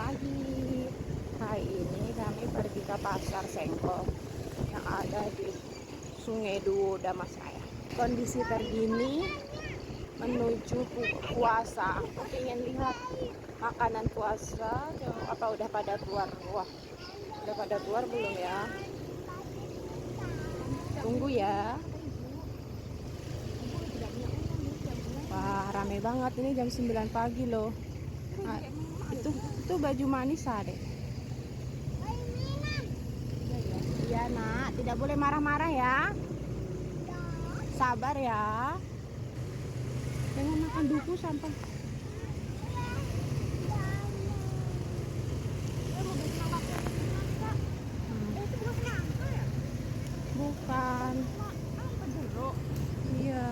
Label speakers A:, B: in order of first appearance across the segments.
A: pagi. Hari ini kami pergi ke pasar Sengkol yang ada di Sungai Duo Damasraya. Kondisi terkini menuju puasa. Aku ingin lihat makanan puasa. Apa udah pada keluar? Wah, udah pada keluar belum ya? Tunggu ya. Wah, rame banget ini jam 9 pagi loh. Nah, itu baju Manisa deh. Iya nak, tidak boleh marah-marah ya. Sabar ya. Jangan makan duku sampai. Bukan. Iya.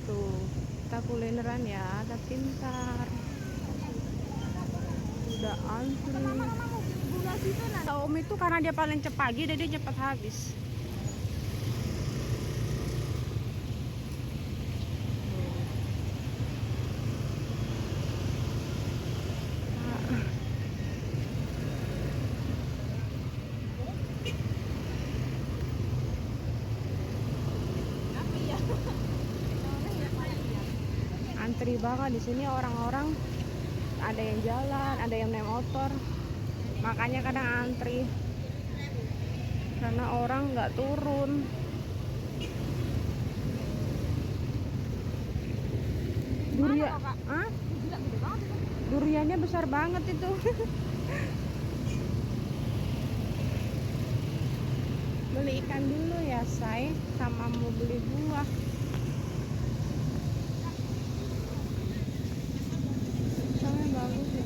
A: Tuh, kita kulineran ya, tapi pintar. Udah antri. Om itu karena dia paling cepat pagi, jadi dia cepat habis. Antri banget di sini, orang-orang ada yang jalan, ada yang naik motor. Makanya kadang antri karena orang nggak turun. Durian, duriannya besar banget itu. Beli ikan dulu ya, say, sama mau beli buah. Soalnya bagus ya.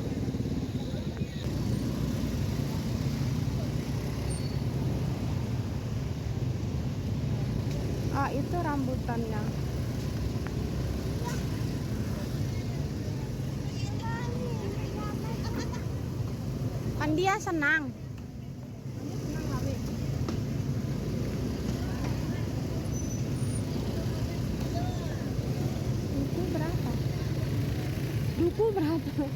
A: Ah, itu rambutannya. Kan dia senang. Duku berapa? Duku berapa?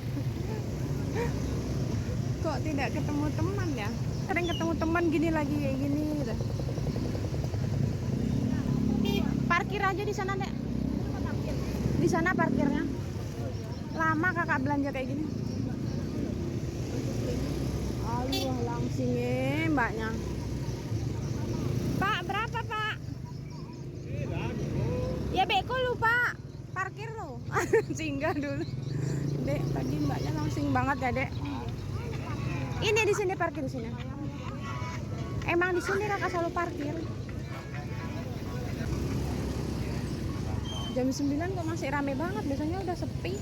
A: Kok tidak ketemu teman ya? Sering ketemu teman gini lagi kayak gini gitu. Parkir aja di sana, Dek. Di sana parkirnya. Lama kakak belanja kayak gini. Aduh, langsingnya mbaknya. Pak, berapa, Pak? Ya, Beko lupa parkir lo. Singgah dulu. Dek, tadi mbaknya langsing banget ya, Dek. Ini di sini parkir di sini. Emang di sini kakak selalu parkir. Jam 9 kok masih rame banget, biasanya udah sepi.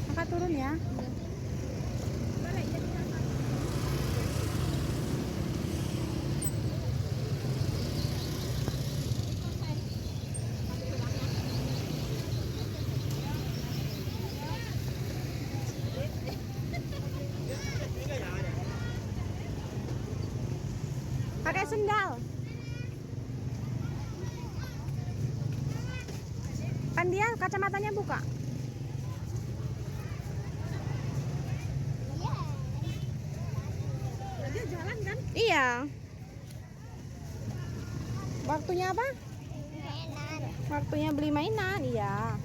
A: Kakak turun ya. Pakai sendal. Kan dia kacamatanya buka. Dia jalan kan? Iya. Waktunya apa? Mainan. Waktunya beli mainan, iya.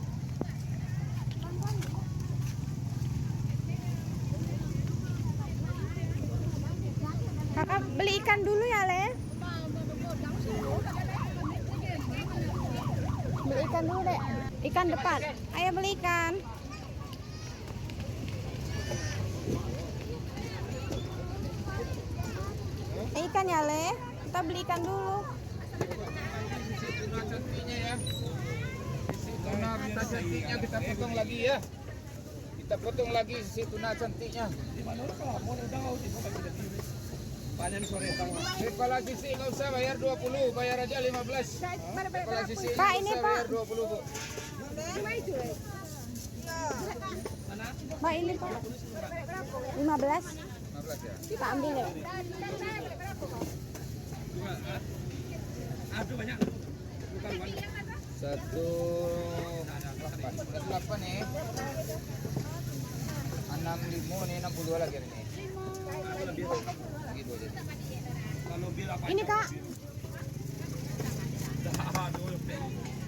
A: Kakak beli ikan dulu ya, Le. Beli ikan dulu, Dek. Ikan depan. Ayo beli ikan. Ikan ya, Le. Kita beli ikan dulu.
B: Tuna cantiknya ya. Tuna kita cantiknya kita potong lagi ya. Kita potong lagi si tuna cantiknya. Di mana orang mau udah mau sih panen sore tahu. Kepala sisi nggak usah bayar 20, bayar aja 15. Kepala sisi
A: Pak, ini Pak.
B: bayar 20, Bu.
A: Pak, ini Pak. 15.
B: 15 ya.
A: Kita ambil ya.
B: Aduh banyak. Bukan banyak. 1,8 nih. 65 nih 62 lagi nih. Gitu aja.
A: Ini kak,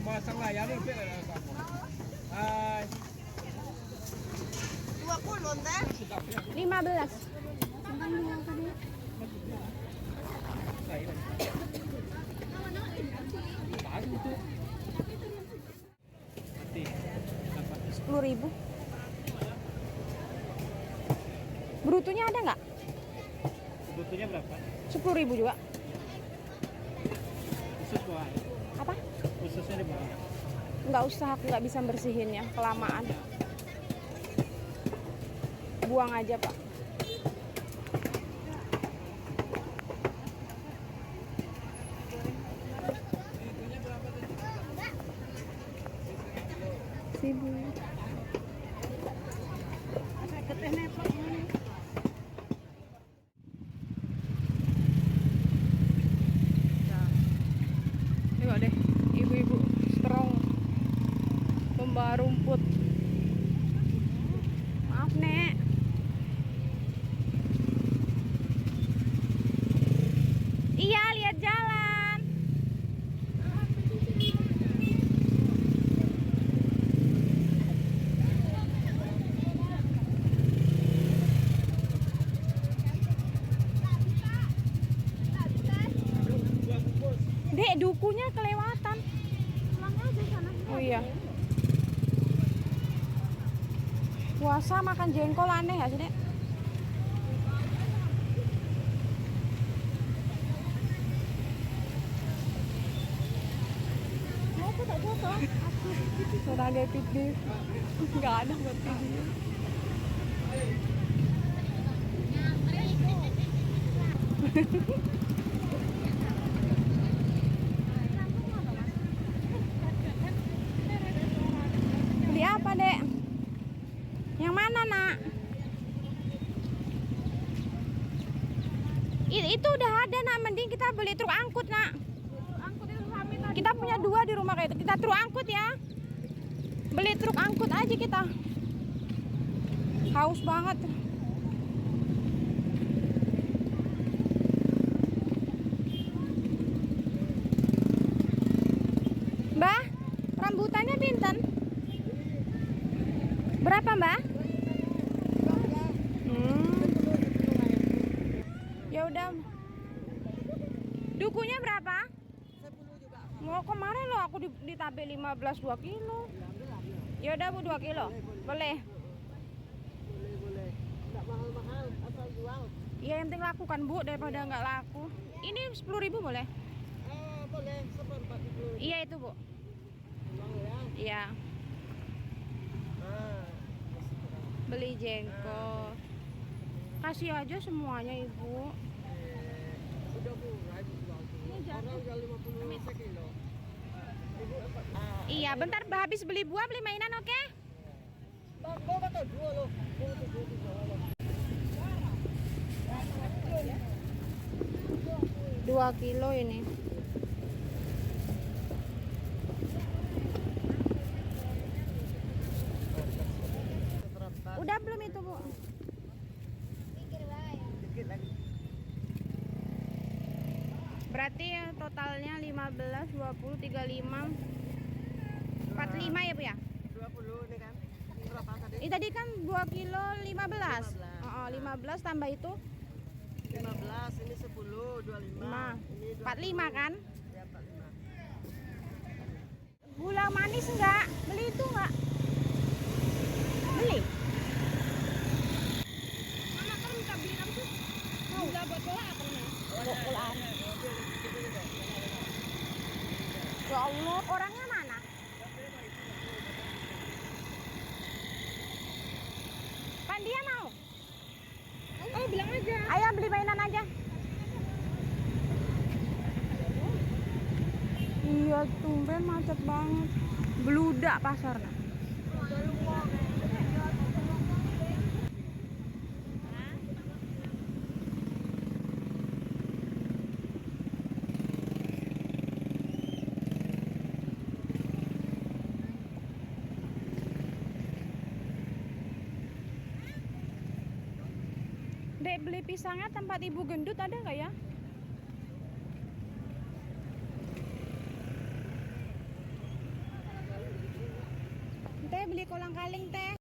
B: Masang layar nih, Hai.
C: 20 teh.
A: 15. Sepuluh ribu. Brutonya ada nggak?
D: Butuhnya berapa?
A: 10.000 juga.
D: Khusus buah.
A: Apa?
D: Khususnya di bawah.
A: Nggak usah, aku nggak bisa bersihinnya, kelamaan. Buang aja pak. Sibu. Tengok deh, ibu-ibu strong membawa rumput. Maaf nek. Iya, lihat jalan. Dek, dukunya kelewatan. Oh iya. Puasa makan jengkol aneh ya sih, Dek? Aku tak foto. Sebagai piknik. Enggak ada buat video. Beli apa, Dek? Yang mana, Nak? Itu udah ada, Nak. Mending kita beli truk angkut, Nak. Kita punya 2 di rumah kayak itu. Kita truk angkut ya. Beli truk angkut aja kita. Haus banget. Mbah, rambutannya pinten? Berapa, Mbah? Ya udah. Dukunya berapa?
C: 10 juga.
A: Mau kemarin loh aku di tabe 15 2 kilo. Ya udah Bu 2 kilo. Boleh.
C: Boleh. Enggak mahal-mahal, asal jual.
A: Iya yang penting laku kan Bu daripada nggak laku. Ini 10.000 boleh?
C: Boleh, seperempat dulu.
A: Iya itu Bu.
C: Ulang ya.
A: Iya.
C: Nah,
A: Beli jengkol. Kasih aja semuanya Ibu.
C: udah murah itu jual tuh. Orang jual 50 sekilo. Ibu dapat.
A: Iya bentar habis beli buah beli mainan oke?
C: Bang, kau kata jual loh. Kau tuh jual loh.
A: 2 kilo ini. Udah belum itu Bu?
C: Dikit lagi.
A: Berarti totalnya 15, 20, 35, 45 ya Bu ya?
C: 20 nih kan. Berapa tadi?
A: Ini tadi kan 2 kilo 15.
C: 15.
A: Oh, 15 tambah itu
C: 15, ini 10, 25.
A: 5.
C: Ini
A: 45 kan?
C: Ya, 45.
A: Gula manis enggak? Beli itu enggak? Beli? Mama kan minta beli apa sih? Gula buat bola apa nih? Bolaan. Ya Allah, orangnya mana? Kan dia mau. Oh, bilang aja. Ayo beli mainan aja. Iya, tumben macet banget. Beludak pasarnya. Dek, beli pisangnya tempat Ibu Gendut ada nggak ya? Teh, beli kolang kaling teh.